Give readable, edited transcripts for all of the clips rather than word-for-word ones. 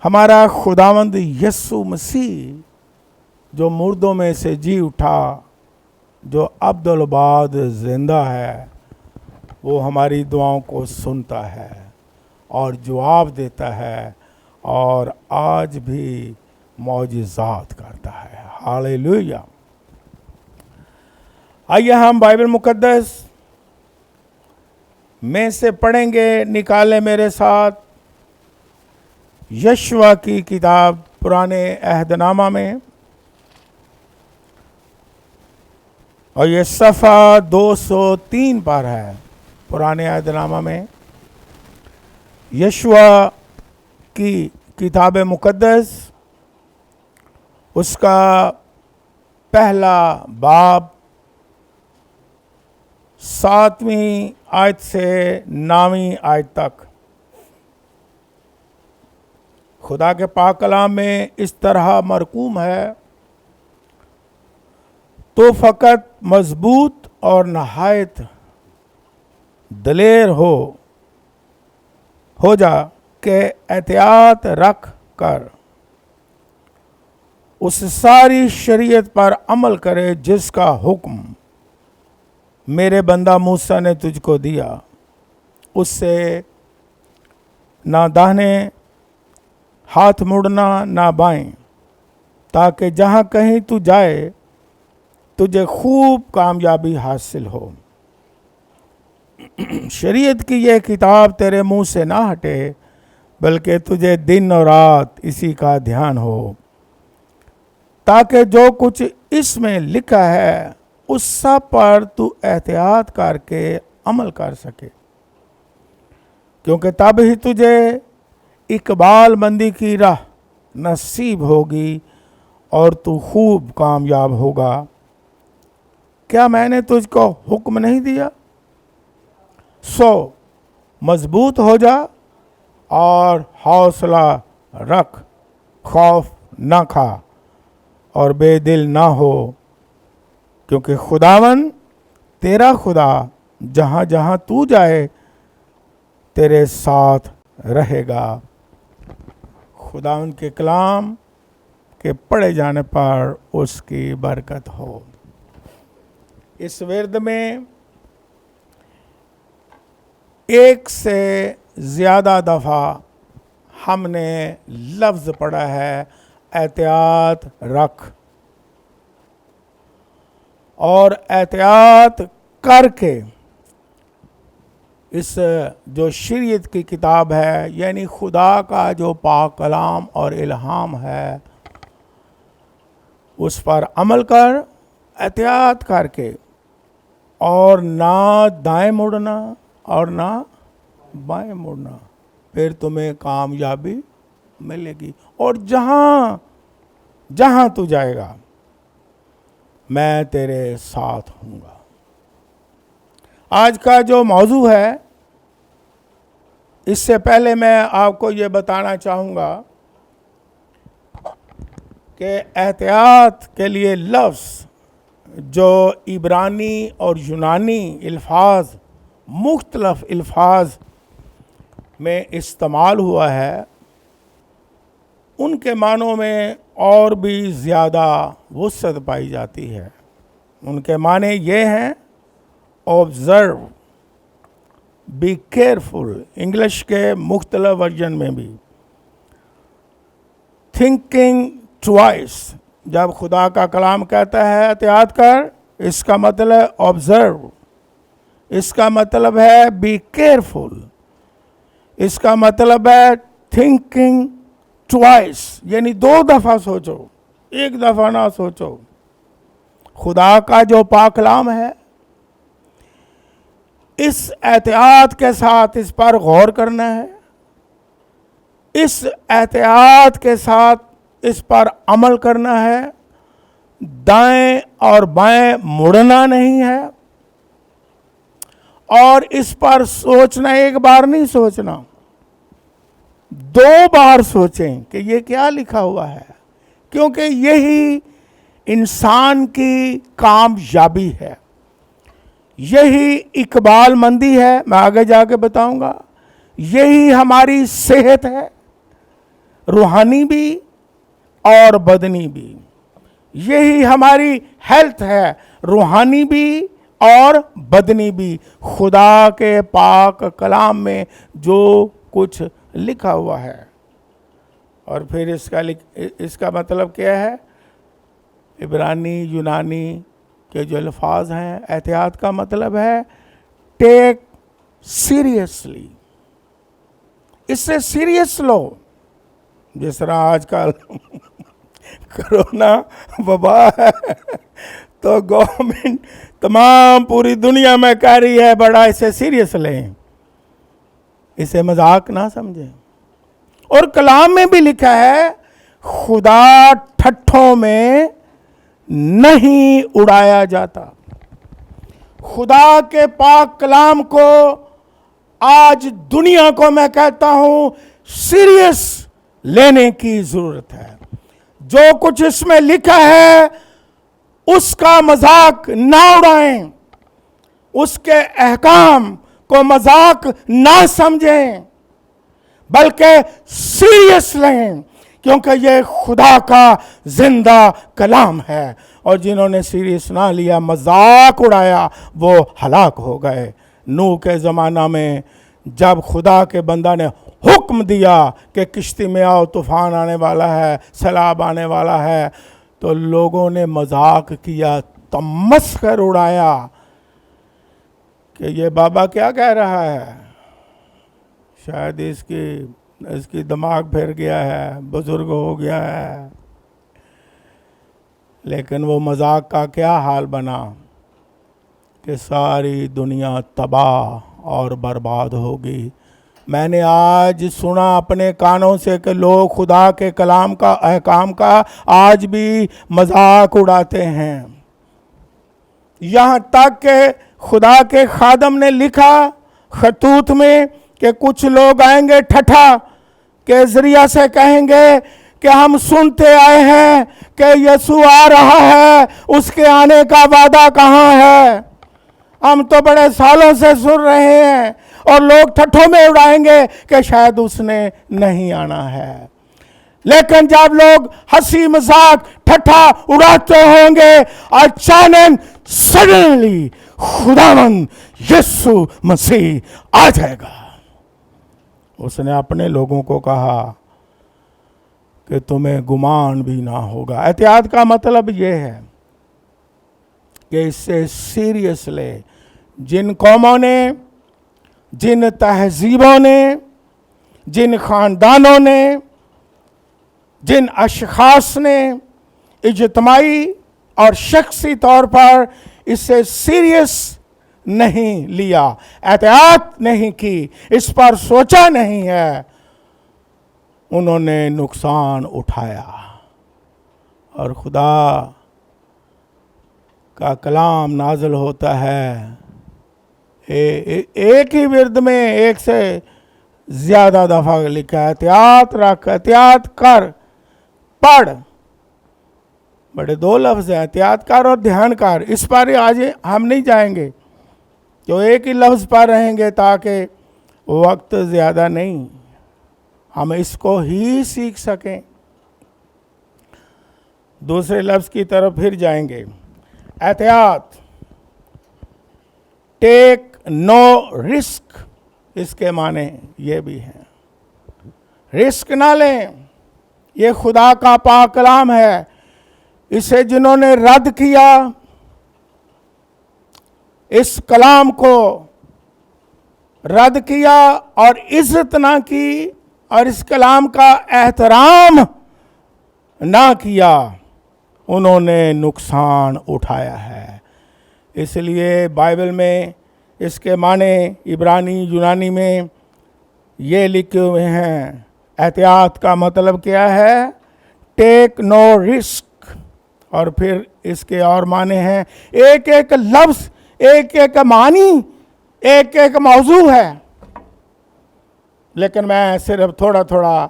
हमारा खुदावंद यीशु मसीह जो मुर्दों में से जी उठा, जो अब्दुल बाद जिंदा है, वो हमारी दुआओं को सुनता है और जवाब देता है और आज भी मौजिज़ात करता है। हालेलुया। आइए हम बाइबल मुकद्दस में से पढ़ेंगे, निकाले मेरे साथ यशवा की किताब पुराने अहदनामा में, और ये सफ़ा 203 पर है पुराने अहदनामा में। यशवा की किताब मुकद्दस, उसका पहला बाब 7वीं आयत से 9वीं आयत तक खुदा के पाक कलाम में इस तरह मरकूम है, तो फ़कत मजबूत और नहायत दलेर हो जा के एहतियात रख कर उस सारी शरीयत पर अमल करे जिसका हुक्म मेरे बंदा मूसा ने तुझको दिया। उससे ना दाहिने हाथ मुड़ना ना बाएं, ताकि जहाँ कहीं तू जाए तुझे खूब कामयाबी हासिल हो। शरीयत की यह किताब तेरे मुंह से ना हटे, बल्कि तुझे दिन और रात इसी का ध्यान हो, ताकि जो कुछ इसमें लिखा है उस सब पर तू एहतियात करके अमल कर सके, क्योंकि तब ही तुझे इकबाल मंदी की राह नसीब होगी और तू खूब कामयाब होगा। क्या मैंने तुझको हुक्म नहीं दिया? सो मजबूत हो जा और हौसला रख, खौफ न खा और बेदिल ना हो, क्योंकि खुदावन तेरा खुदा जहाँ जहाँ तू जाए तेरे साथ रहेगा। खुदावन के कलाम के पढ़े जाने पर उसकी बरकत हो। इस विरद में एक से ज़्यादा दफ़ा हमने लफ्ज़ पढ़ा है एहतियात रख, और एहतियात करके इस जो शरीयत की किताब है, यानी खुदा का जो पाक कलाम और इल्हाम है, उस पर अमल कर, एहतियात करके, और ना दाएं मुड़ना और ना बाएं मुड़ना, फिर तुम्हें कामयाबी मिलेगी। और जहाँ जहाँ तू जाएगा मैं तेरे साथ हूँगा। आज का जो मौजू है, इससे पहले मैं आपको ये बताना चाहूँगा कि एहतियात के लिए लफ्ज़ जो इब्रानी और यूनानी अल्फाज, मुख्तलफ अल्फाज में इस्तेमाल हुआ है, उनके मानों में और भी ज़्यादा वुसअत पाई जाती है। उनके माने ये हैं: ऑब्ज़र्व, बी केयरफुल, इंग्लिश के मुख्तलिफ वर्जन में भी। थिंकिंग ट्वाइस, जब खुदा का कलाम कहता है एहतियात कर, इसका मतलब ऑब्ज़र्व, इसका मतलब है बी केयरफुल, इसका मतलब है थिंकिंग ट्वाइस, यानी 2 दफ़ा सोचो, 1 दफ़ा ना सोचो। खुदा का जो पाक कलाम है, इस एहतियात के साथ इस पर गौर करना है, इस एहतियात के साथ इस पर अमल करना है, दाएं और बाएं मुड़ना नहीं है, और इस पर सोचना, एक बार नहीं सोचना, 2 बार सोचें कि ये क्या लिखा हुआ है, क्योंकि यही इंसान की कामयाबी है, यही इकबाल मंदी है। मैं आगे जाके बताऊंगा, यही हमारी सेहत है, रूहानी भी और बदनी भी। यही हमारी हेल्थ है, रूहानी भी और बदनी भी, खुदा के पाक कलाम में जो कुछ लिखा हुआ है। और फिर इसका मतलब क्या है? इब्रानी यूनानी के जो अल्फाज हैं, एहतियात का मतलब है टेक सीरियसली, इससे सीरियस लो। जिस तरह आजकल कोरोना वबा है तो गवर्नमेंट तमाम पूरी दुनिया में कह रही है बड़ा इसे सीरियस लें, इसे मजाक ना समझें। और कलाम में भी लिखा है खुदा ठट्ठों में नहीं उड़ाया जाता। खुदा के पाक कलाम को आज दुनिया को मैं कहता हूं सीरियस लेने की जरूरत है। जो कुछ इसमें लिखा है उसका मजाक ना उड़ाएं, उसके अहकाम को मजाक ना समझें, बल्कि सीरियस लें, क्योंकि ये खुदा का जिंदा कलाम है। और जिन्होंने सीरियस ना लिया, मजाक उड़ाया, वो हलाक हो गए। नूह के ज़माना में जब खुदा के बंदा ने हुक्म दिया कि किश्ती में आओ, तूफान आने वाला है, सैलाब आने वाला है, तो लोगों ने मजाक किया, तमस्कर उड़ाया कि ये बाबा क्या कह रहा है, शायद इसकी दिमाग फिर गया है, बुजुर्ग हो गया है। लेकिन वो मजाक का क्या हाल बना कि सारी दुनिया तबाह और बर्बाद होगी। मैंने आज सुना अपने कानों से कि लोग खुदा के कलाम का, अहकाम का आज भी मजाक उड़ाते हैं। यहाँ तक कि खुदा के खादम ने लिखा खतूत में कि कुछ लोग आएंगे ठट्ठा के जरिया से कहेंगे कि हम सुनते आए हैं कि यीशु आ रहा है, उसके आने का वादा कहाँ है? हम तो बड़े सालों से सुन रहे हैं। और लोग ठट्ठों में उड़ाएंगे कि शायद उसने नहीं आना है। लेकिन जब लोग हंसी मजाक ठट्ठा उड़ाते होंगे, अचानक सडनली खुदावंद यीशु मसीह आ जाएगा। उसने अपने लोगों को कहा कि तुम्हें गुमान भी ना होगा। एहतियात का मतलब यह है कि इससे सीरियस ले। जिन कौमों ने, जिन तहजीबों ने, जिन खानदानों ने, जिन अशखास ने इज्तिमाई और शख्सी तौर पर इससे सीरियस नहीं लिया, एहतियात नहीं की, इस पर सोचा नहीं है, उन्होंने नुकसान उठाया। और खुदा का कलाम नाज़िल होता है एक ही विरद में एक से ज़्यादा दफ़ा लिखा है, एहतियात रख, एहतियात कर, पढ़। बड़े दो लफ्ज़ हैं, एहतियात कर और ध्यान कर। इस पर आज हम नहीं जाएंगे, जो एक ही लफ्ज़ पर रहेंगे ताकि वक्त ज़्यादा नहीं, हम इसको ही सीख सकें। दूसरे लफ्ज़ की तरफ फिर जाएंगे। एहतियात, टेक नो रिस्क, इसके माने ये भी हैं, रिस्क ना लें। ये खुदा का पाक कलाम है। इसे जिन्होंने रद्द किया, इस कलाम को रद्द किया और इज्जत ना की और इस कलाम का एहतराम ना किया, उन्होंने नुकसान उठाया है। इसलिए बाइबल में इसके माने इब्रानी यूनानी में ये लिखे हुए हैं। एहतियात का मतलब क्या है? Take no risk. और फिर इसके और माने हैं, एक एक लफ्ज़, एक एक मानी, एक एक मौजू है। लेकिन मैं सिर्फ थोड़ा थोड़ा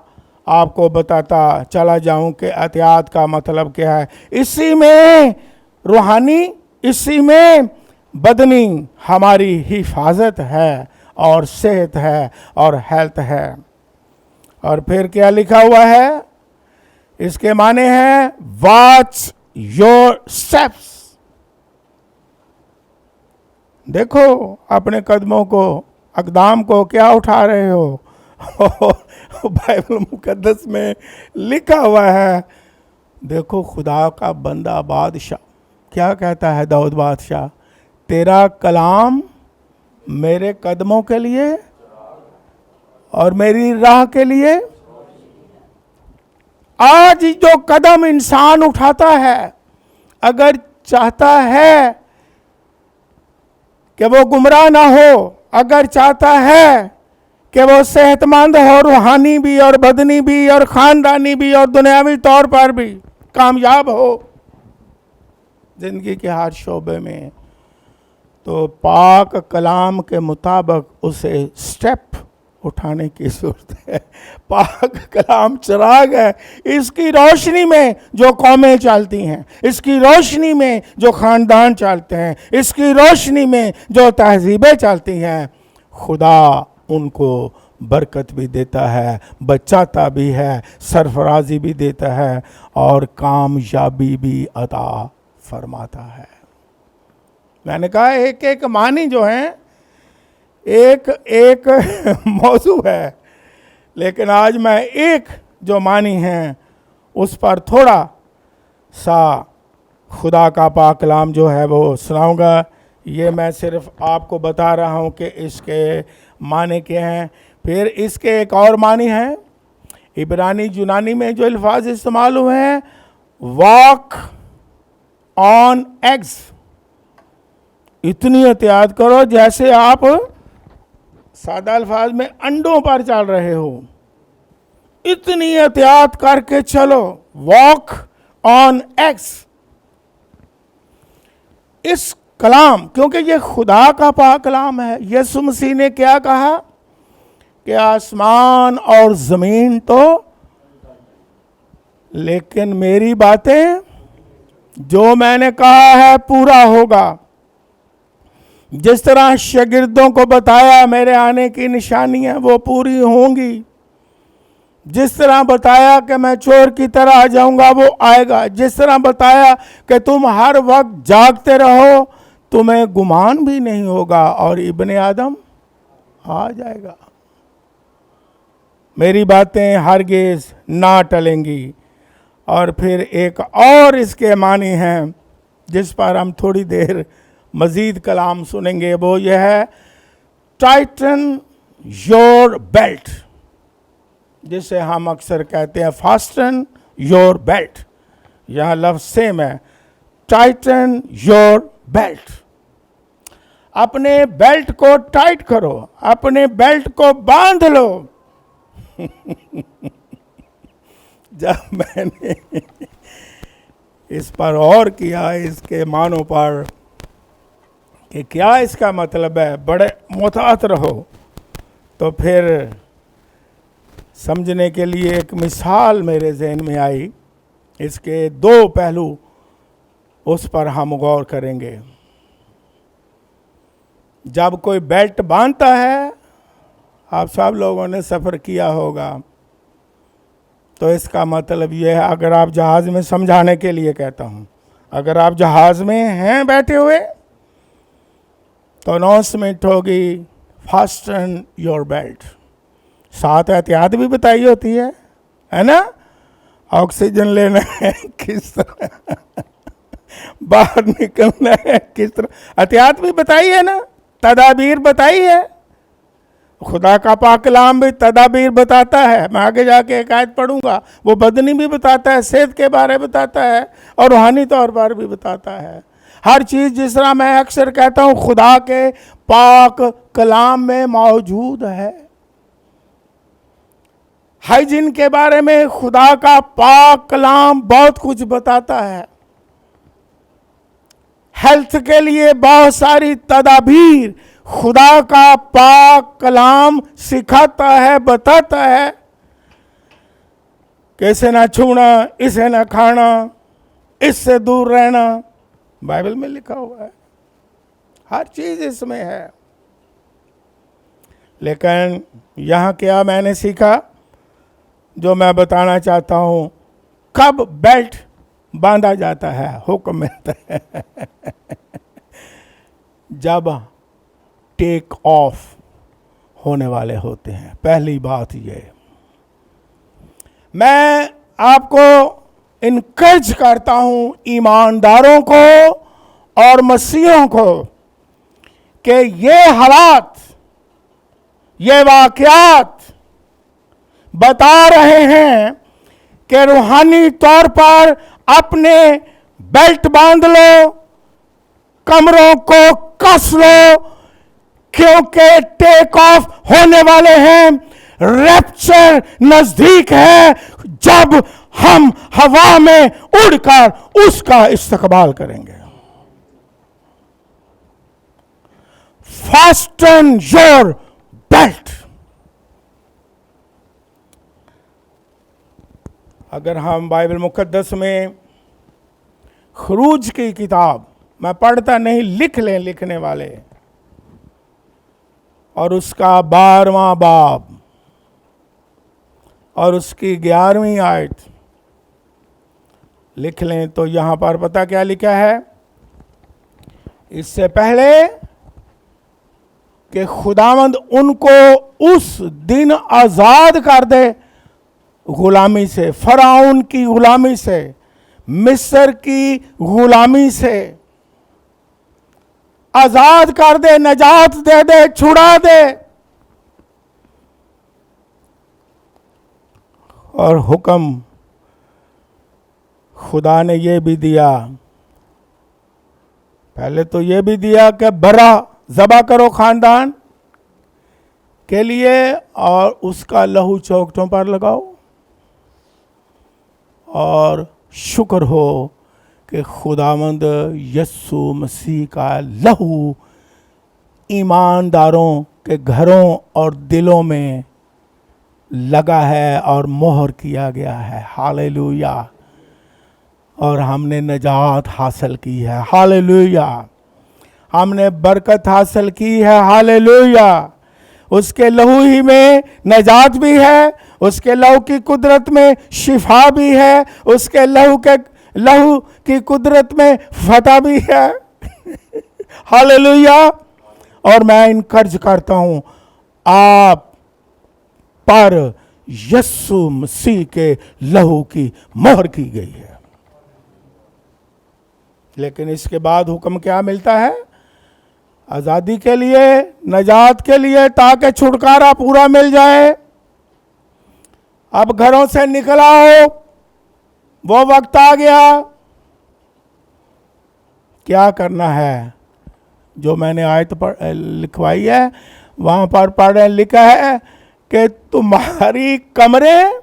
आपको बताता चला जाऊं कि एहतियात का मतलब क्या है। इसी में रूहानी, इसी में बदनी हमारी हिफाजत है और सेहत है और हेल्थ है। और फिर क्या लिखा हुआ है, इसके माने हैं वॉच योर स्टेप्स। देखो अपने कदमों को, अकदाम को क्या उठा रहे हो। बाइबल मुकद्दस में लिखा हुआ है, देखो खुदा का बंदा बादशाह क्या कहता है, दाऊद बादशाह, तेरा कलाम मेरे कदमों के लिए और मेरी राह के लिए। आज जो कदम इंसान उठाता है, अगर चाहता है कि वो गुमराह ना हो, अगर चाहता है कि वो सेहतमंद हो, रूहानी भी और बदनी भी और खानदानी भी और दुनियावी तौर पर भी कामयाब हो जिंदगी के हर शोबे में, तो पाक कलाम के मुताबिक उसे स्टेप उठाने की जरूरत है। पाक कलाम चिराग है, इसकी रोशनी में जो कौमें चलती हैं, इसकी रोशनी में जो खानदान चलते हैं, इसकी रोशनी में जो तहजीबें चलती हैं, खुदा उनको बरकत भी देता है, बचाता भी है, सरफराजी भी देता है और कामयाबी भी अता फरमाता है। मैंने कहा एक एक मानी जो हैं एक एक मौजू है, लेकिन आज मैं एक जो मानी हैं उस पर थोड़ा सा खुदा का पाक कलाम जो है वो सुनाऊंगा। ये मैं सिर्फ आपको बता रहा हूँ कि इसके माने क्या हैं। फिर इसके एक और मानी है, इब्रानी यूनानी में जो अल्फाज इस्तेमाल हुए हैं, वॉक ऑन एग्स। इतनी एहतियात करो जैसे आप सादा अल्फाज में अंडों पर चल रहे हो, इतनी एहतियात करके चलो, वॉक ऑन एग्स। इस कलाम, क्योंकि ये खुदा का पाक कलाम है। यीशु मसीह ने क्या कहा कि आसमान और जमीन तो, लेकिन मेरी बातें जो मैंने कहा है पूरा होगा। जिस तरह शागिर्दों को बताया मेरे आने की निशानियां वो पूरी होंगी, जिस तरह बताया कि मैं चोर की तरह आ जाऊंगा वो आएगा, जिस तरह बताया कि तुम हर वक्त जागते रहो, तुम्हें गुमान भी नहीं होगा और इब्ने आदम आ जाएगा। मेरी बातें हरगिज ना टलेंगी। और फिर एक और इसके मानी हैं जिस पर हम थोड़ी देर मजीद कलाम सुनेंगे, वो यह है टाइटन योर बेल्ट, जिसे हम अक्सर कहते हैं फास्टन योर बेल्ट। यह लफ्ज सेम है, टाइटन योर बेल्ट। अपने बेल्ट को टाइट करो, अपने बेल्ट को बांध लो। जब मैंने इस पर और किया, इसके मानों पर कि क्या इसका मतलब है, बड़े मुहतात रहो, तो फिर समझने के लिए एक मिसाल मेरे जहन में आई। इसके दो पहलू, उस पर हम गौर करेंगे। जब कोई बेल्ट बांधता है, आप सब लोगों ने सफ़र किया होगा, तो इसका मतलब यह है, अगर आप जहाज़ में, समझाने के लिए कहता हूँ, अगर आप जहाज़ में हैं बैठे हुए, तो अनाउंसमेंट होगी फास्टन योर बेल्ट। साथ एहतियात भी बताई होती है ना, ऑक्सीजन लेना है किस तरह, बाहर निकलना है किस तरह, एहतियात भी बताई है ना, तदाबीर बताई है। खुदा का पाक कलाम भी तदाबीर बताता है। मैं आगे जाके एक आयत पढ़ूंगा, वो बदनी भी बताता है, सेहत के बारे में बताता है और रूहानी तौर पर भी बताता है। हर चीज़, जिस तरह मैं अक्सर कहता हूँ, खुदा के पाक कलाम में मौजूद है। हाइजीन के बारे में खुदा का पाक कलाम बहुत कुछ बताता है। हेल्थ के लिए बहुत सारी तदाबीर खुदा का पाक कलाम सिखाता है, बताता है कि इसे ना छूना, इसे ना खाना, इससे दूर रहना, बाइबल में लिखा हुआ है। हर चीज इसमें है। लेकिन यहाँ क्या मैंने सीखा जो मैं बताना चाहता हूं, कब बेल्ट बांधा जाता है, हुक्म मिलता है जब टेक ऑफ होने वाले होते हैं। पहली बात ये, मैं आपको इनकरेज करता हूं, ईमानदारों को और मसीहों को, कि ये हालात, ये वाकयात बता रहे हैं कि रूहानी तौर पर अपने बेल्ट बांध लो, कमरों को कस लो, क्योंकि टेक ऑफ होने वाले हैं। रैप्चर नजदीक है, जब हम हवा में उड़कर उसका इस्तकबाल करेंगे। Fasten your belt. अगर हम बाइबल मुकद्दस में खरूज की किताब, मैं पढ़ता नहीं, लिख लें लिखने वाले, और उसका 12वां बाब और उसकी 11वीं आयत लिख लें, तो यहां पर पता क्या लिखा है? इससे पहले कि खुदावंद उनको उस दिन आजाद कर दे गुलामी से, फराउन की गुलामी से, मिस्र की गुलामी से आजाद कर दे, नजात दे दे, छुड़ा दे। और हुक्म खुदा ने ये भी दिया, पहले तो ये भी दिया कि बरा ज़बा करो खानदान के लिए और उसका लहू चौखटों पर लगाओ, और शुक्र हो कि खुदावंद यस्सु मसीह का लहू ईमानदारों के घरों और दिलों में लगा है और मोहर किया गया है। हालेलुया। और हमने नजात हासिल की है। हालेलुया। हमने बरकत हासिल की है। हालेलुया। उसके लहू ही में नजात भी है, उसके लहू की कुदरत में शिफा भी है, उसके लहू की कुदरत में फतह भी है। हालेलुया। और मैं इनकरेज करता हूं, आप पर यस्सु मसीह के लहू की मोहर की गई है। लेकिन इसके बाद हुक्म क्या मिलता है? आजादी के लिए, नजात के लिए, ताकि छुटकारा पूरा मिल जाए। अब घरों से निकला हो, वो वक्त आ गया। क्या करना है? जो मैंने आयत पर लिखवाई है, वहां पर पढ़े लिखा है कि तुम्हारी कमरें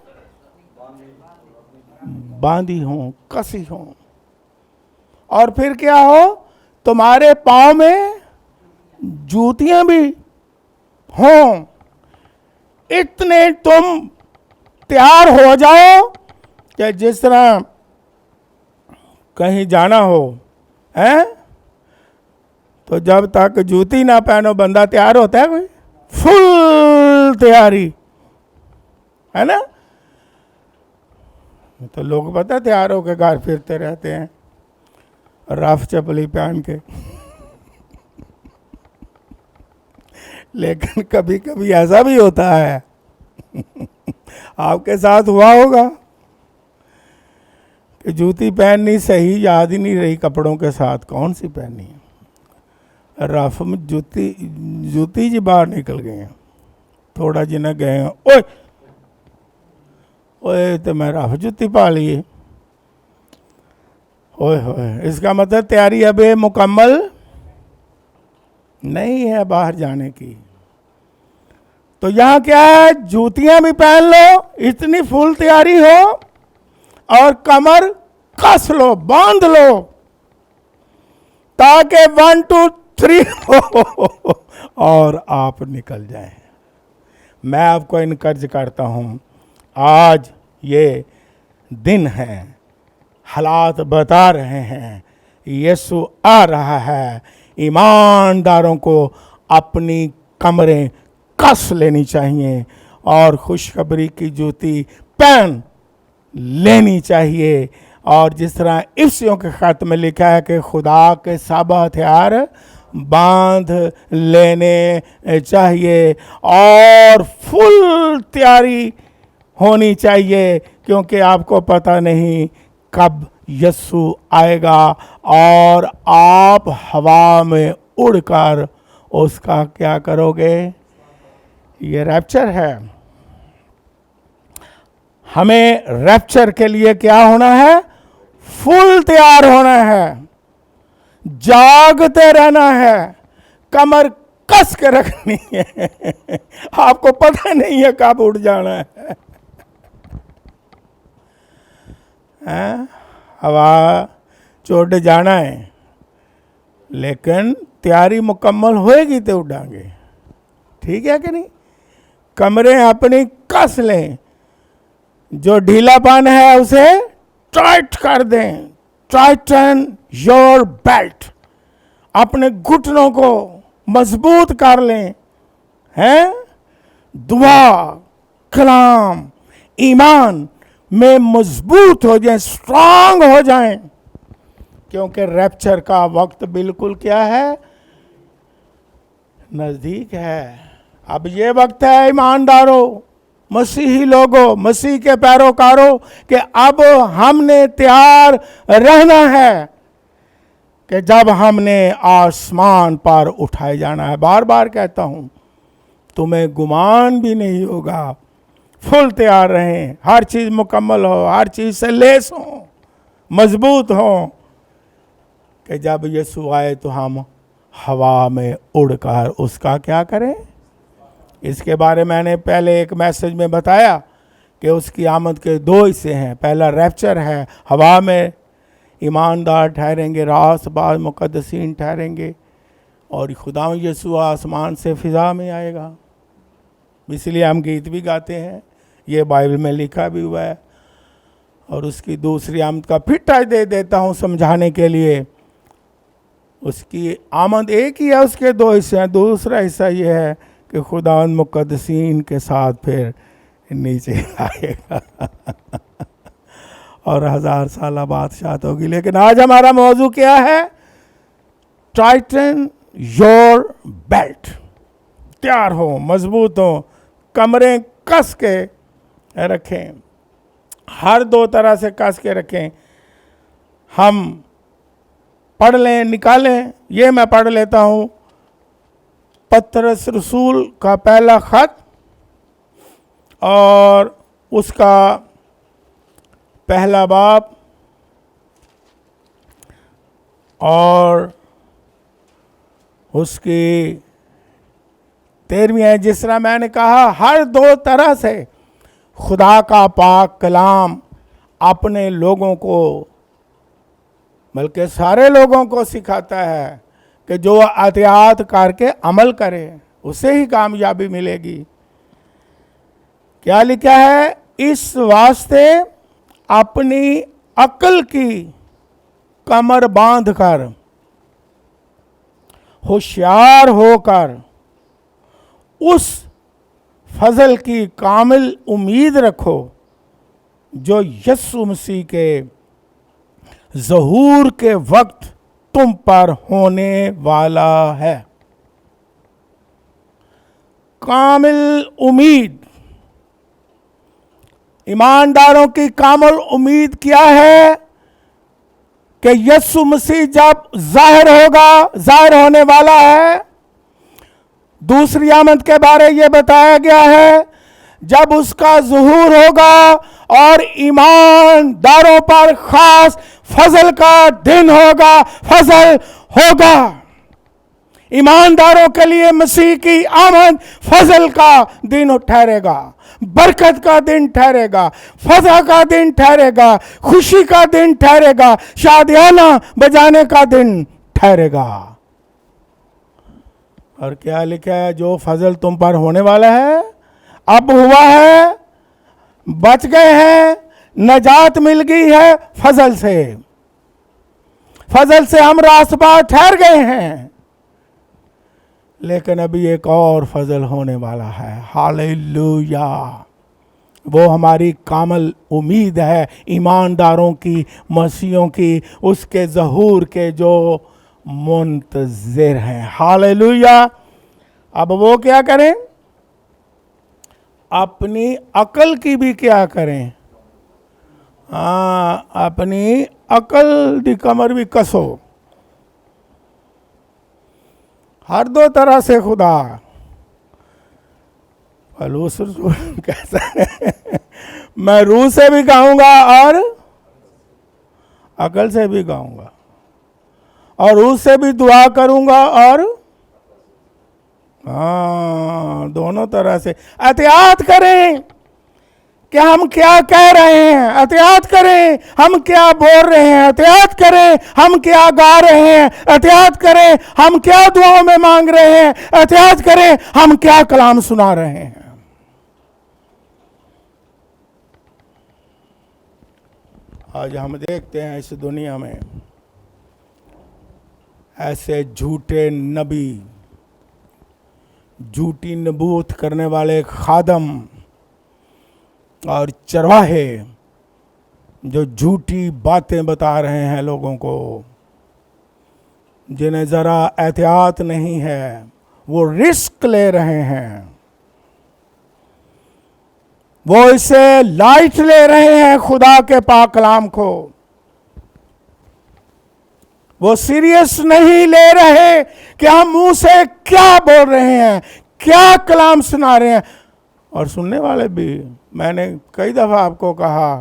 बांधी हों, कसी हों, और फिर क्या हो? तुम्हारे पांव में जूतियां भी हों। इतने तुम तैयार हो जाओ कि जिस तरह कहीं जाना हो, हैं? तो जब तक जूती ना पहनो बंदा तैयार होता है? कोई फुल तैयारी है ना। तो लोग पता तैयार होकर घर फिरते रहते हैं रफ चपली पहन के। लेकिन कभी कभी ऐसा भी होता है आपके साथ हुआ होगा कि जूती पहननी सही याद ही नहीं रही, कपड़ों के साथ कौन सी पहननी है। रफ में जूती जी बाहर निकल गए हैं। थोड़ा जिन्हें गए हैं, ओए ओए तो मैं रफ जूती पा लिए। ओए होए, इसका मतलब तैयारी अब मुकम्मल नहीं है बाहर जाने की। तो यहां क्या है? जूतियां भी पहन लो, इतनी फुल तैयारी हो, और कमर कस लो, बांध लो, ताकि 1 2 3 और आप निकल जाएं। मैं आपको इनकरेज करता हूं, आज ये दिन है, हालात बता रहे हैं यीशु आ रहा है। ईमानदारों को अपनी कमरें कस लेनी चाहिए और खुशखबरी की जूती पेन लेनी चाहिए। और जिस तरह इफ्सियों के खत में लिखा है कि खुदा के सब हथियार बांध लेने चाहिए और फुल तैयारी होनी चाहिए, क्योंकि आपको पता नहीं कब यीशु आएगा और आप हवा में उड़कर उसका क्या करोगे। ये रैप्चर है। हमें रैप्चर के लिए क्या होना है, फुल तैयार होना है, जागते रहना है, कमर कस के रखनी है। आपको पता नहीं है कब उठ जाना है। हवा चोट जाना है, लेकिन तैयारी मुकम्मल होएगी तो उड़ाएंगे। ठीक है कि नहीं। कमरे अपनी कस लें, जो ढीलापन है उसे टाइट कर दें। टाइटन योर बेल्ट, अपने घुटनों को मजबूत कर लें। हैं, दुआ, कलाम, ईमान में मजबूत हो जाएं, स्ट्रांग हो जाएं, क्योंकि रैप्चर का वक्त बिल्कुल क्या है, नजदीक है। अब ये वक्त है ईमानदारों, मसीही लोगों, मसीह के पैरोकारों, कि अब हमने तैयार रहना है कि जब हमने आसमान पर उठाए जाना है। बार बार कहता हूं, तुम्हें गुमान भी नहीं होगा। फुल तैयार रहें, हर चीज मुकम्मल हो, हर चीज से लेस हो, मजबूत हो, कि जब यीशु आए तो हम हवा में उड़कर उसका क्या करें। इसके बारे में मैंने पहले एक मैसेज में बताया कि उसकी आमद के दो हिस्से हैं। पहला रैप्चर है, हवा में ईमानदार ठहरेंगे, रास बाद मुकद्दसीन ठहरेंगे, और खुदा यीशु आसमान से फिजा में आएगा। इसलिए हम गीत भी गाते हैं, ये बाइबल में लिखा भी हुआ है। और उसकी दूसरी आमद का फिर टच दे देता हूँ समझाने के लिए। उसकी आमद एक ही है, उसके दो हिस्से हैं। दूसरा हिस्सा ये है कि खुदा मुकद्दसीन के साथ फिर नीचे आएगा और 1000 साल बादशाहत होगी। लेकिन आज हमारा मौजू क्या है, टाइटन योर बेल्ट। तैयार हो, मजबूत हो, कमरें कस के रखें, हर दो तरह से कस के रखें। हम पढ़ लें, निकालें। ये मैं पढ़ लेता हूं, पतरस रसूल का पहला खत और उसका पहला बाब और उसकी 13वीं है। जिस तरह मैंने कहा, हर दो तरह से खुदा का पाक कलाम अपने लोगों को, बल्कि सारे लोगों को सिखाता है कि जो एहतियात करके अमल करे उसे ही कामयाबी मिलेगी। क्या लिखा है, इस वास्ते अपनी अक्ल की कमर बांधकर होशियार होकर उस फजल की कामिल उम्मीद रखो जो यीशु मसीह के ज़हूर के वक्त तुम पर होने वाला है। कामिल उम्मीद, ईमानदारों की कामिल उम्मीद क्या है कि यीशु मसीह जब जाहिर होगा, जाहिर होने वाला है। दूसरी आमद के बारे ये बताया गया है, जब उसका ज़ुहूर होगा और ईमानदारों पर खास फजल का दिन होगा। फजल होगा ईमानदारों के लिए। मसीह की आमद फजल का दिन ठहरेगा, बरकत का दिन ठहरेगा, फजा का दिन ठहरेगा, खुशी का दिन ठहरेगा, शादियाना बजाने का दिन ठहरेगा। और क्या लिखा है, जो फजल तुम पर होने वाला है, अब हुआ है, बच गए हैं, नजात मिल गई है फजल से। फजल से हम रास्तबार ठहर गए हैं, लेकिन अभी एक और फजल होने वाला है। हालेलुया। वो हमारी कामल उम्मीद है ईमानदारों की, मसीहों की, उसके ज़हूर के जो मुंतज़िर हैं। हालेलुया। अब वो क्या करें? अपनी अकल की भी क्या करें? हाँ, अपनी अकल दी कमर भी कसो। हर दो तरह से खुदा कैसा है? मैं रूह से भी गाऊंगा और अकल से भी गाऊंगा, और रूह से भी दुआ करूंगा, और हाँ, दोनों तरह से। एहतियात करें कि हम क्या कह रहे हैं, एहतियात करें हम क्या बोल रहे हैं, एहतियात करें हम क्या गा रहे हैं, एहतियात करें हम क्या दुआओं में मांग रहे हैं, एहतियात करें हम क्या कलाम सुना रहे हैं। आज हम देखते हैं इस दुनिया में ऐसे झूठे नबी, झूठी नबूवत करने वाले खादम और चरवाहे जो झूठी बातें बता रहे हैं लोगों को, जिन्हें ज़रा एहतियात नहीं है, वो रिस्क ले रहे हैं, वो इसे लाइट ले रहे हैं खुदा के पाक कलाम को। वो सीरियस नहीं ले रहे कि हम मुंह से क्या बोल रहे हैं, क्या कलाम सुना रहे हैं। और सुनने वाले भी, मैंने कई दफ़ा आपको कहा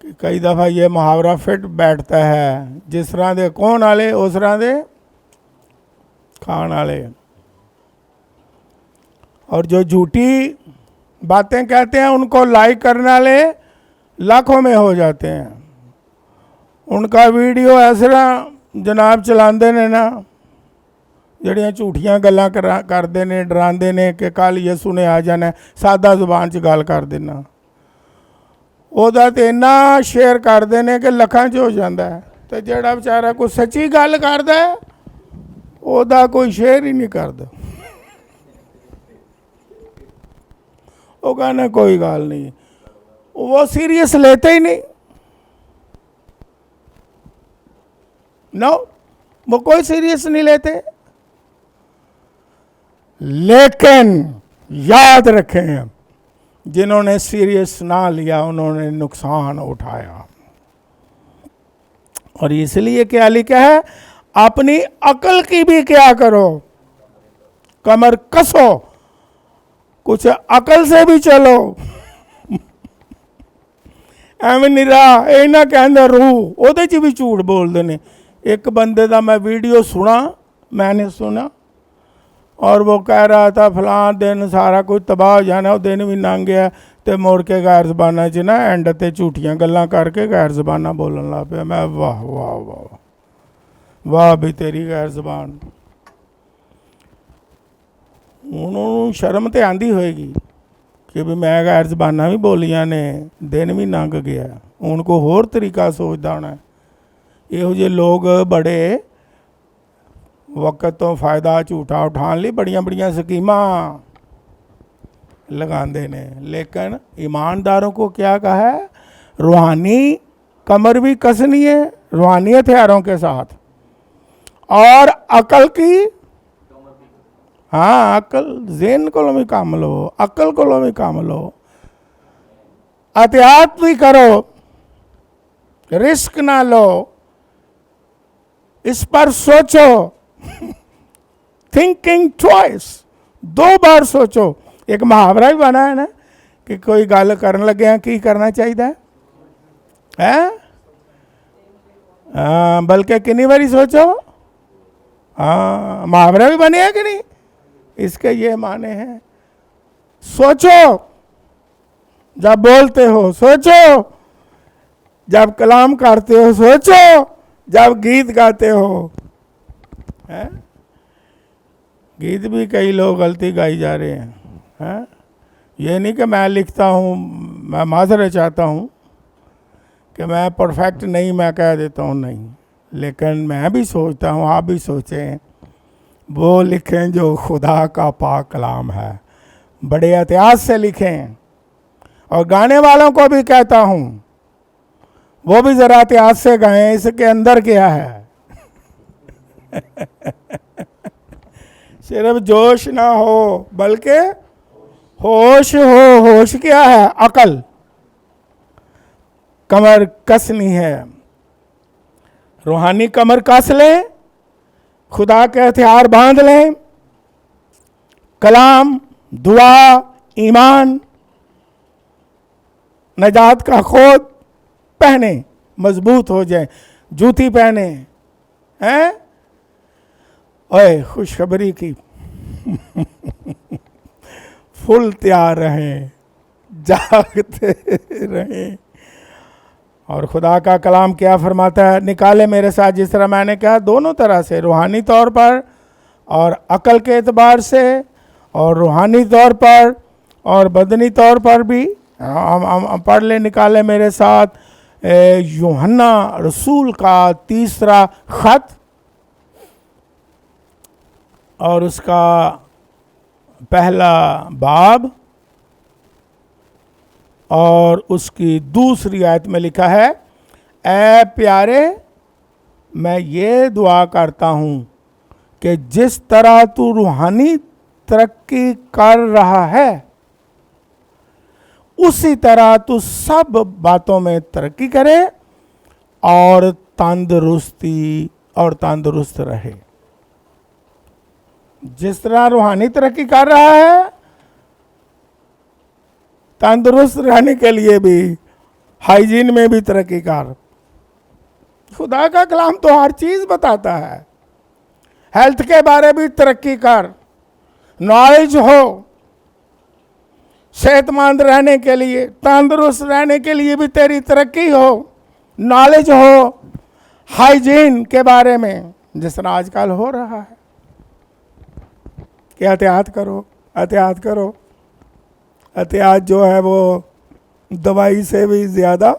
कि कई दफ़ा ये मुहावरा फिट बैठता है, जिस तरह दे कौन आले उस तरह दे खान आले। और जो झूठी बातें कहते हैं उनको लाइक करने वाले लाखों में हो जाते हैं। उनका वीडियो इस तरह जनाब चलाते ने ना, जड़ियाँ झूठियाँ गल्लां करते ने, डराते ने कि कल यसू ने आ जाना, सादा जुबान च गल कर देना, ਉਹਦਾ तो इन्ना शेयर करते हैं कि ਲੱਖਾਂ 'ਚ हो जाता है। तो ਜਿਹੜਾ बेचारा कोई सच्ची गल करता है ਉਹਦਾ कोई शेयर ही नहीं करता। वो कहना कोई गल नहीं, वो सीरियस लेते ही नहीं। नो, वो कोई सीरियस नहीं लेते। लेकिन याद रखें, जिन्होंने सीरियस ना लिया उन्होंने नुकसान उठाया। और इसलिए क्या लिखा है? अपनी अकल की भी क्या करो, कमर कसो, कुछ अकल से भी चलो। एवं निरा ये ना कहते रूह, ਉਹਦੇ 'ਚ भी झूठ बोलते हैं। एक बंदे का मैं वीडियो मैंने सुना, और वो कह रहा था फलां दिन सारा कुछ तबाह हो जाना, वो दिन भी लंघ गया, तो मुड़ के गैर जबाना च ना एंड ते झूठियाँ गल्लां करके गैर जबाना बोलन लग पिया। मैं वाह वाह वाह वाह भी तेरी गैर जबान। उन्होंने शर्म तो आंदी होएगी कि भी मैं गैर जबाना भी बोलियां ने, दिन भी लंघ गया, हूँ कोई होर तरीका सोचता होना। इहो जे लोग बड़े वक्त तो फ़ायदा झूठा उठाने लिए बड़ियां बड़ियां स्कीमां लगाते ने। लेकिन ईमानदारों को क्या कहा है? रूहानी कमर भी कसनी है, रूहानी हथियारों के साथ, और अकल की, हाँ अकल ज़हन को भी काम लो, अकल को भी काम लो, एहतियात भी करो, रिस्क ना लो, इस पर सोचो। थिंकिंग ट्वाइस, 2 बार सोचो। एक मुहावरा भी बना है ना कि कोई गल करन लगे की करना चाहिए है? हाँ, बल्कि कितनी बारी सोचो। हाँ, मुहावरा भी बने है कि नहीं? इसके ये माने हैं, सोचो जब बोलते हो, सोचो जब कलाम करते हो, सोचो जब गीत गाते हो। है? गीत भी कई लोग गलती गाई जा रहे हैं। ये नहीं कि मैं लिखता हूँ, मैं माजरत चाहता हूँ कि मैं परफेक्ट नहीं, मैं कह देता हूँ नहीं, लेकिन मैं भी सोचता हूँ, आप भी सोचें, वो लिखें जो खुदा का पाक कलाम है, बड़े एहतियात से लिखें, और गाने वालों को भी कहता हूं, वो भी जरा एहतियात से गाएं, इसके अंदर क्या है। सिर्फ जोश ना हो बल्कि होश हो। होश क्या है? अकल। कमर कसनी है, रूहानी कमर कस लें, खुदा के हथियार बांध लें, कलाम, दुआ, ईमान, नजात का खोद पहने, मजबूत हो जाए, जूती पहने हैं। ओए खुशखबरी की फुल तैयार रहें, जागते रहें। और खुदा का कलाम क्या फरमाता है? निकाले मेरे साथ, जिस तरह मैंने कहा, दोनों तरह से, रूहानी तौर पर और अकल के एतबार से, और रूहानी तौर पर और बदनी तौर पर भी। हम पढ़ ले, निकाले मेरे साथ यूहन्ना रसूल का 3 खत और उसका 1 बाब और उसकी 2 आयत में लिखा है, ऐ प्यारे, मैं ये दुआ करता हूँ कि जिस तरह तू रूहानी तरक्की कर रहा है, उसी तरह तू सब बातों में तरक्की करे और तंदुरुस्त रहे। जिस तरह रूहानी तरक्की कर रहा है, तंदुरुस्त रहने के लिए भी, हाइजीन में भी तरक्की कर। खुदा का कलाम तो हर चीज बताता है। हेल्थ के बारे में तरक्की कर, नॉलेज हो, सेहतमंद रहने के लिए, तंदुरुस्त रहने के लिए भी तेरी तरक्की हो, नॉलेज हो हाइजीन के बारे में, जिस तरह आजकल हो रहा है। कि एहतियात करो, एहतियात करो। एहतियात जो है वो दवाई से भी ज़्यादा।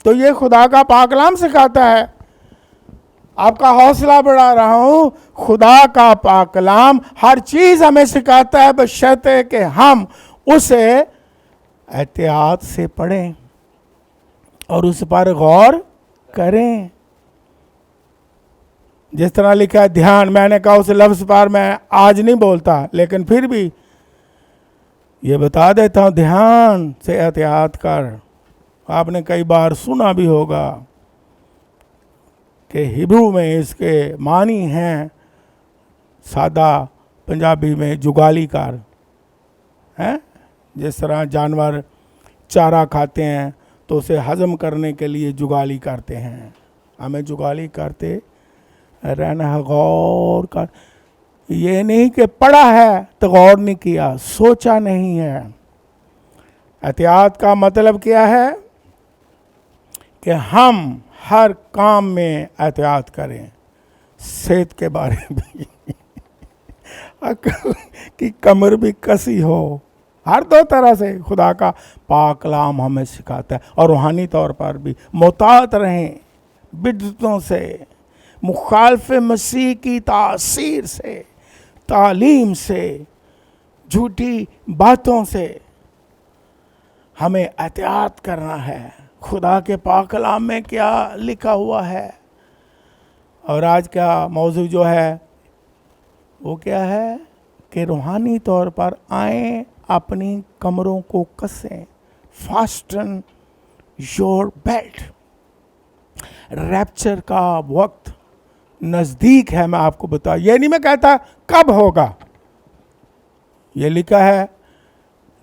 तो ये खुदा का पाकलाम सिखाता है। आपका हौसला बढ़ा रहा हूं, खुदा का पाकलाम हर चीज़ हमें सिखाता है, बशर्ते कि हम उसे एहतियात से पढ़ें और उस पर गौर करें। जिस तरह लिखा है ध्यान, मैंने कहा उस लफ्ज़ पर मैं आज नहीं बोलता, लेकिन फिर भी ये बता देता हूँ, ध्यान से एहतियात कर। आपने कई बार सुना भी होगा कि हिब्रू में इसके मानी हैं, सादा पंजाबी में जुगालीकार हैं। जिस तरह जानवर चारा खाते हैं तो उसे हजम करने के लिए जुगाली करते हैं, हमें जुगाली करते रहना है, गौर कर। ये नहीं कि पढ़ा है तो गौर नहीं किया, सोचा नहीं है। एहतियात का मतलब क्या है? कि हम हर काम में एहतियात करें, सेहत के बारे में अकल की कमर भी कसी हो। हर 2 तरह से खुदा का पाक कलाम हमें सिखाता है। और रूहानी तौर पर भी मोहतात रहें बिदअतों से, मुखालिफ मसीह की तासीर से, तालीम से, झूठी बातों से हमें एहतियात करना है। खुदा के पाक कलाम में क्या लिखा हुआ है। और आज का मौजू जो है वो क्या है? कि रूहानी तौर पर आएँ, अपनी कमरों को कसें, फास्टन योर बेल्ट। रैप्चर का वक्त नज़दीक है। मैं आपको बता, ये नहीं मैं कहता कब होगा, ये लिखा है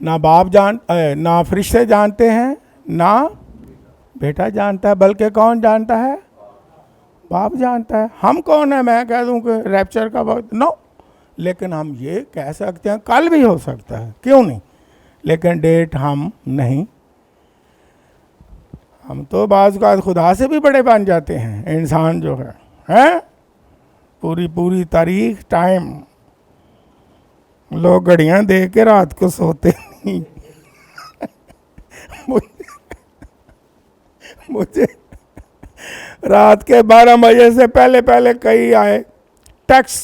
ना बाप ना फरिश्ते जानते हैं, ना बेटा जानता है, बल्कि कौन जानता है? बाप जानता है। हम कौन है मैं कह दूं कि रैप्चर का वक्त? नो। लेकिन हम ये कह सकते हैं कल भी हो सकता है, क्यों नहीं, लेकिन डेट हम नहीं। हम तो बाज़ औक़ात खुदा से भी बड़े बन जाते हैं इंसान जो है, हैं? पूरी तारीख, टाइम। लोग घड़ियां देख के रात को सोते नहीं। मुझे रात के 12 बजे से पहले कई आए टैक्स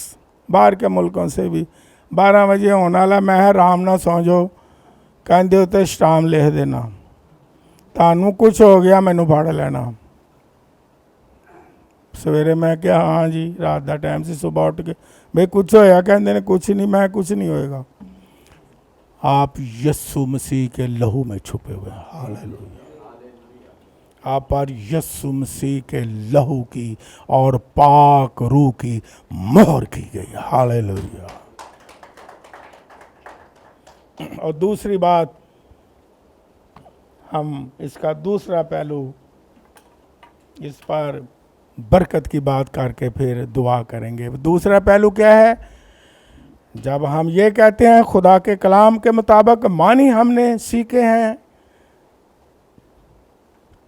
बाहर के मुल्कों से भी। 12 बजे होने वाला, मैं राम ना समझो ਕਹਿੰਦੇ ਉੱਤੇ ਸਟਾਮ ਲਿਖ ਦੇਣਾ, ਤੁਹਾਨੂੰ ਕੁਛ ਹੋ ਗਿਆ ਮੈਨੂੰ ਫੜ ਲੈਣਾ। ਸਵੇਰੇ ਮੈਂ ਕਿਹਾ ਹਾਂ ਜੀ, ਰਾਤ ਦਾ ਟਾਈਮ ਸੀ, ਸੁਬਾਹ ਉੱਠ ਕੇ ਬਈ ਕੁਛ ਹੋਇਆ? ਕਹਿੰਦੇ ਨੇ कुछ नहीं। मैं कुछ नहीं होएगा, आप यीशु मसीह के लहू में छुपे हुए हैं। हालेलुया। आप पर यीशु मसीह के लहू की और पाक रूह की मोहर की गई। हालेलुया। और दूसरी बात, हम इसका दूसरा पहलू, इस पर बरकत की बात करके फिर दुआ करेंगे। दूसरा पहलू क्या है? जब हम ये कहते हैं खुदा के कलाम के मुताबिक मानी हमने सीखे हैं,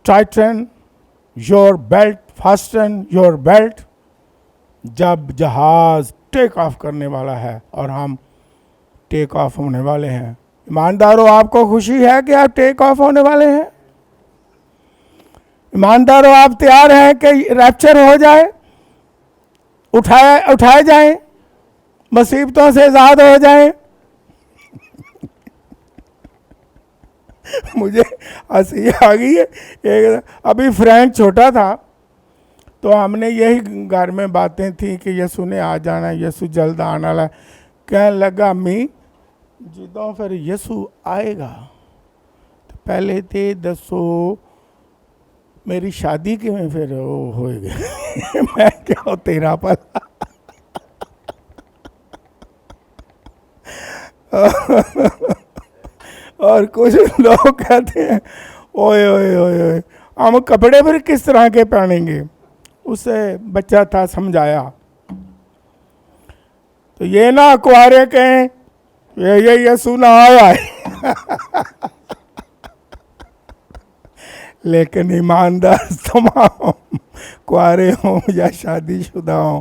Titan your belt, fasten your belt, जब जहाज टेक ऑफ करने वाला है और हम टेक ऑफ होने वाले हैं। ईमानदारों, आपको खुशी है कि आप टेक ऑफ होने वाले हैं? ईमानदारों, आप तैयार हैं कि रैप्चर हो जाए, उठाए जाएं, मुसीबतों से आजाद हो जाएं? मुझे हंसी आ गई है। अभी फ्रैंक छोटा था तो हमने यही घर में बातें थी कि यीशु ने आ जाना, यीशु जल्द आने वाला। कहने लगा अम्मी जिदों फिर यीशु आएगा तो पहले ते दसो मेरी शादी किवें फिर वो होएगी। मैं क्या तेरा पता। और कुछ लोग कहते हैं ओए ओए ओए ओए हम कपड़े फिर किस तरह के पहनेंगे? उसे बच्चा था, समझाया। तो ये ना कुआरे कहें ये सुना आया है। लेकिन ईमानदार तमाम कुआरे हों या शादीशुदा हों,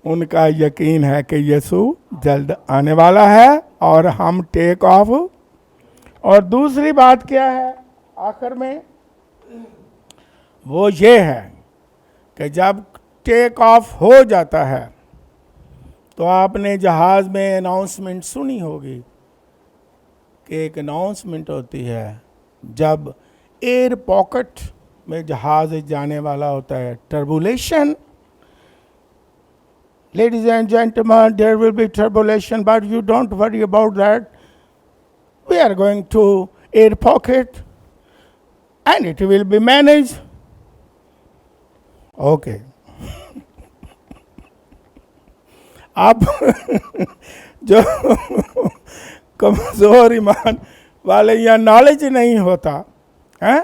उनका यकीन है कि यीशु जल्द आने वाला है और हम टेक ऑफ। और दूसरी बात क्या है आखिर में? वो ये है कि जब टेक ऑफ हो जाता है तो आपने जहाज़ में अनाउंसमेंट सुनी होगी कि एक अनाउंसमेंट होती है जब एयर पॉकेट में जहाज जाने वाला होता है, टर्बुलेशन। Ladies and gentlemen, there will be tribulation, but you don't worry about that. We are going to air pocket and it will be managed. Okay. आप जो कमज़ोर ईमान वाले या नॉलेज नहीं होता है,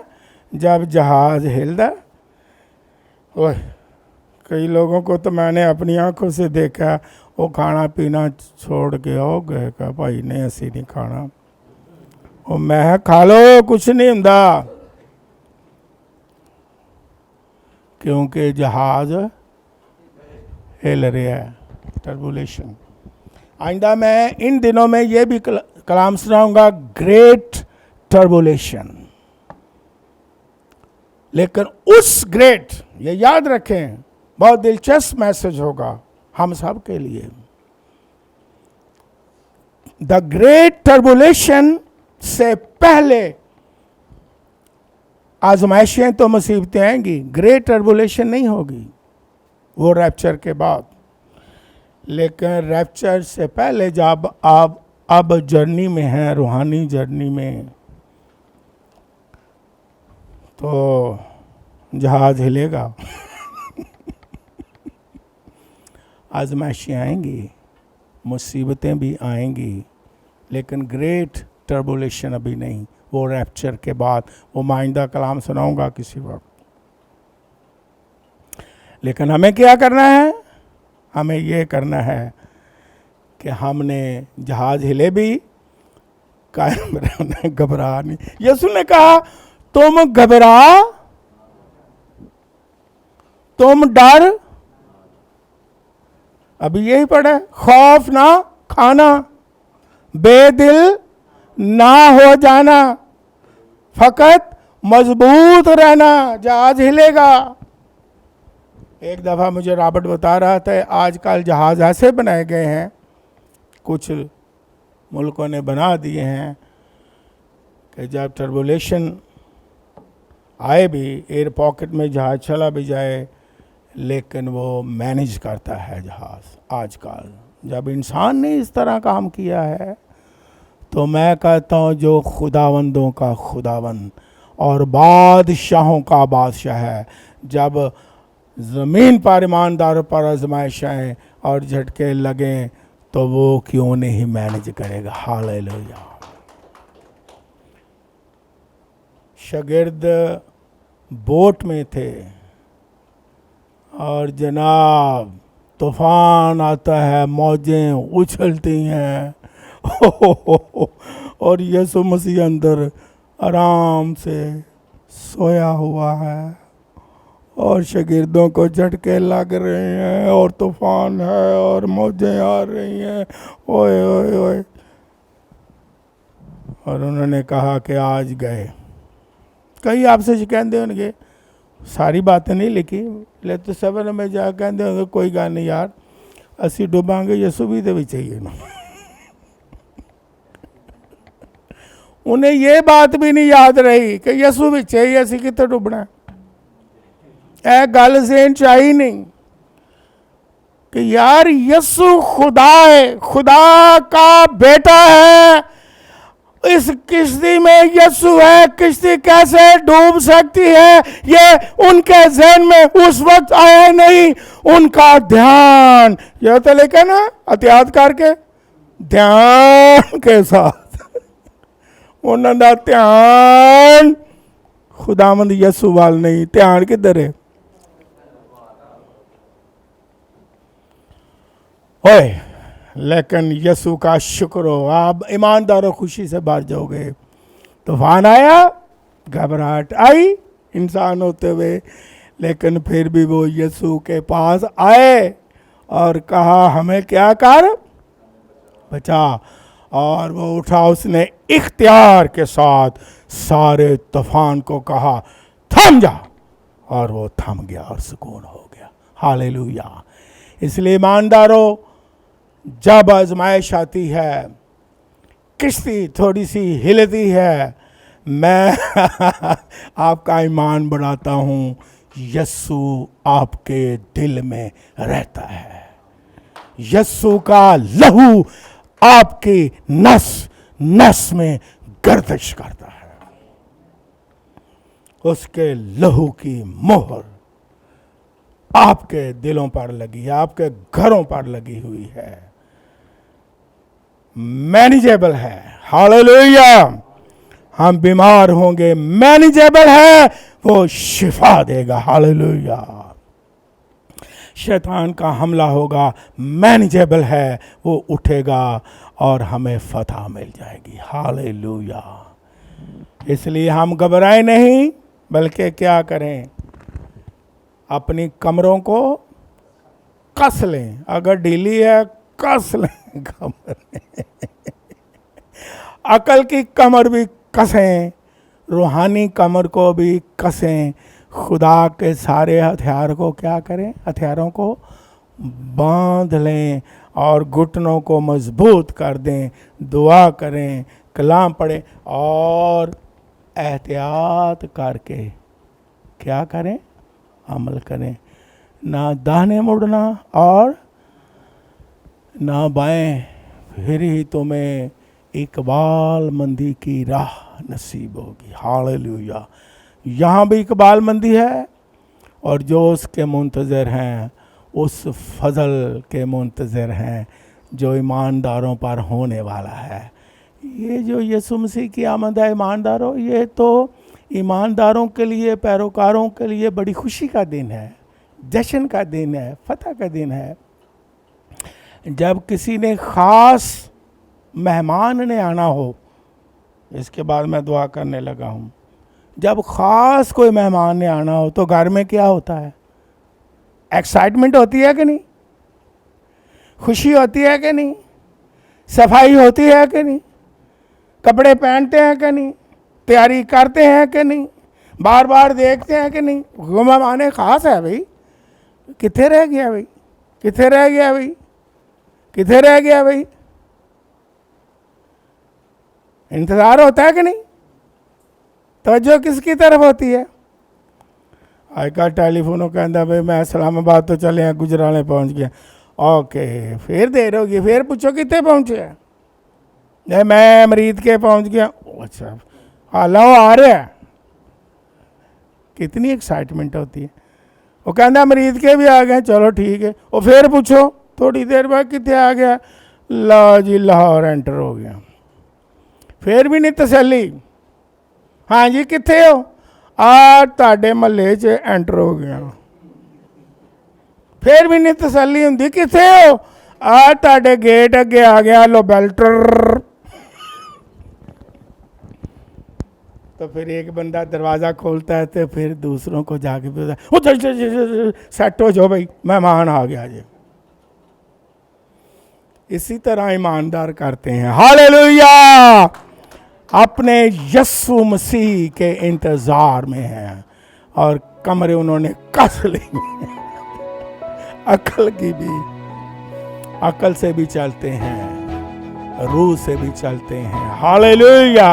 जब जहाज हिलता, ओए कई लोगों को तो मैंने अपनी आंखों से देखा, वो खाना पीना छोड़ के हो गए का भाई नहीं असी नहीं खाना। वो मैं खा लो कुछ नहीं हुंदा, क्योंकि जहाज हिल रहा है, टर्बुलेशन। आइंदा मैं इन दिनों में ये भी कलाम सुनाऊंगा, ग्रेट टर्बुलेशन। लेकिन उस ग्रेट, ये याद रखें, बहुत दिलचस्प मैसेज होगा हम सब के लिए। द ग्रेट टर्बुलेशन से पहले आजमाइशें तो मुसीबतें आएंगी, ग्रेट टर्बुलेशन नहीं होगी, वो रैप्चर के बाद। लेकिन रैप्चर से पहले जब आप अब जर्नी में हैं, रूहानी जर्नी में, तो जहाज हिलेगा, आजमाइशें आएंगी, मुसीबतें भी आएंगी, लेकिन ग्रेट टर्बुलेशन अभी नहीं, वो रैप्चर के बाद। वो माइंदा कलाम सुनाऊंगा किसी वक्त। लेकिन हमें क्या करना है? हमें ये करना है कि हमने जहाज हिले भी कायम रहना, घबरा नहीं। यीशु ने कहा तुम घबरा, तुम डर, अभी यही पढ़ा, खौफ ना खाना, बेदिल ना हो जाना, फकत मजबूत रहना, जहाज हिलेगा। एक दफ़ा मुझे रॉबर्ट बता रहा था, आजकल जहाज़ ऐसे बनाए गए हैं, कुछ मुल्कों ने बना दिए हैं कि जब टर्बुलेशन आए भी, एयर पॉकेट में जहाज चला भी जाए, लेकिन वो मैनेज करता है जहाज। आजकल जब इंसान ने इस तरह काम किया है, तो मैं कहता हूँ जो खुदावंदों का खुदावंद और बादशाहों का बादशाह है, जब ज़मीन पर ईमानदारों पर आजमाइशें और झटके लगें, तो वो क्यों नहीं मैनेज करेगा। हालेलुया। शागिर्द बोट में थे और जनाब तूफान आता है, मौजें उछलती हैं और यीशु मसीह अंदर आराम से सोया हुआ है और शागिर्दों को झटके लग रहे हैं और तूफान है और मौजें आ रही हैं। ओए ओए ओए। और उन्होंने कहा कि आज गए। कई आपसे कहते होंगे, सारी बातें नहीं लिखी, लेकिन तो सबर में जा कहते होंगे कोई गल नहीं यार, असी डुबांगे, यसू भी तो भी चाहिए ना। उन्हें ये बात भी नहीं याद रही कि यसू भी चाहिए, असी कितने डुबना। ए गल ज़हन च आई नहीं कि यार यसू खुदा है, खुदा का बेटा है, इस किश्ती में यसू है, किश्ती कैसे डूब सकती है, ये उनके ज़हन में उस वक्त आया नहीं। उनका ध्यान यह तो लेके ना एहतियात करके ध्यान के साथ उन्होंने ध्यान खुदावंद यसू वाल नहीं, ध्यान किधर है। ओए, लेकिन यसू का शुक्र हो, आप ईमानदारों खुशी से भर जाओगे। तूफान आया, घबराहट आई इंसान होते हुए, लेकिन फिर भी वो यसू के पास आए और कहा हमें क्या कर, बचा। और वो उठा, उसने इख्तियार के साथ सारे तूफान को कहा थम जा, और वो थम गया और सुकून हो गया। हालेलुया। इसलिए ईमानदारों, जब आजमाइश आती है, किश्ती थोड़ी सी हिलती है, मैं आपका ईमान बढ़ाता हूँ, यस्सु आपके दिल में रहता है। यस्सु का लहू आपकी नस नस में गर्दिश करता है। उसके लहू की मोहर आपके दिलों पर लगी है, आपके घरों पर लगी हुई है। मैनेजेबल है। हालेलुया। हम बीमार होंगे, मैनेजेबल है, वो शिफा देगा। हालेलुया। शैतान का हमला होगा, मैनेजेबल है, वो उठेगा और हमें फतह मिल जाएगी। हालेलुया। इसलिए हम घबराएं नहीं, बल्कि क्या करें, अपनी कमरों को कस लें। अगर ढीली है कस लें कमर। अकल की कमर भी कसें, रूहानी कमर को भी कसें। खुदा के सारे हथियार को क्या करें, हथियारों को बांध लें और घुटनों को मजबूत कर दें। दुआ करें, कलाम पढ़ें और एहतियात करके क्या करें, अमल करें। ना दाहिने मुड़ना और ना बाएं, फिर ही तुम्हें इकबाल मंदी की राह नसीब होगी। हालेलुया। यहाँ भी इकबाल मंदी है, और जो उसके मुंतज़र हैं उस फजल के मुंतज़र हैं जो ईमानदारों पर होने वाला है। ये जो यीशु मसीह की आमद है ईमानदारों, ये तो ईमानदारों के लिए, पैरोकारों के लिए बड़ी खुशी का दिन है, जश्न का दिन है, फतह का दिन है। जब किसी ने ख़ास मेहमान ने आना हो, इसके बाद मैं दुआ करने लगा हूँ, जब ख़ास कोई मेहमान ने आना हो तो घर में क्या होता है, एक्साइटमेंट होती है कि नहीं, खुशी होती है कि नहीं, सफाई होती है कि नहीं, कपड़े पहनते हैं कि नहीं, तैयारी करते हैं कि नहीं, बार बार देखते हैं कि नहीं। वो मेहमान ख़ास है भाई, कितने रह गया भाई, कितने रह गया भाई, कितने रह गया भाई। इंतज़ार होता है कि नहीं, तवज्जो किसकी तरफ होती है? आजकल टेलीफोनों कहता भाई मैं इस्लामाबाद तो चले हैं, गुजराले पहुंच गया। ओके, फिर देर होगी, फिर पूछो कितने पहुंचे हैं? नहीं मैं अमरीद के पहुंच गया। अच्छा, हाला वो आ रहा है। कितनी एक्साइटमेंट होती है। वो कहना अमरीद के भी आ गए, चलो ठीक है। और फिर पूछो थोड़ी देर बाद कितने आ गया? ला जी लाहौर एंटर हो गया। फिर भी नहीं तसल्ली। हाँ जी कितने हो? आ ताडे महल्ले च एंटर हो गया। फिर भी नहीं तसल्ली होंदी, कितने हो? आ ताडे गेट अगे आ गया, लो बेल्टर। तो फिर एक बंदा दरवाज़ा खोलता है तो फिर दूसरों को जाके बोलता है सेट हो जाओ भाई, मेहमान आ गया जी। इसी तरह ईमानदार करते हैं। हालेलुया, अपने यस्सु मसीह के इंतजार में हैं और कमरे उन्होंने कस ली। अकल से भी चलते हैं, रूह से भी चलते हैं। हालेलुया।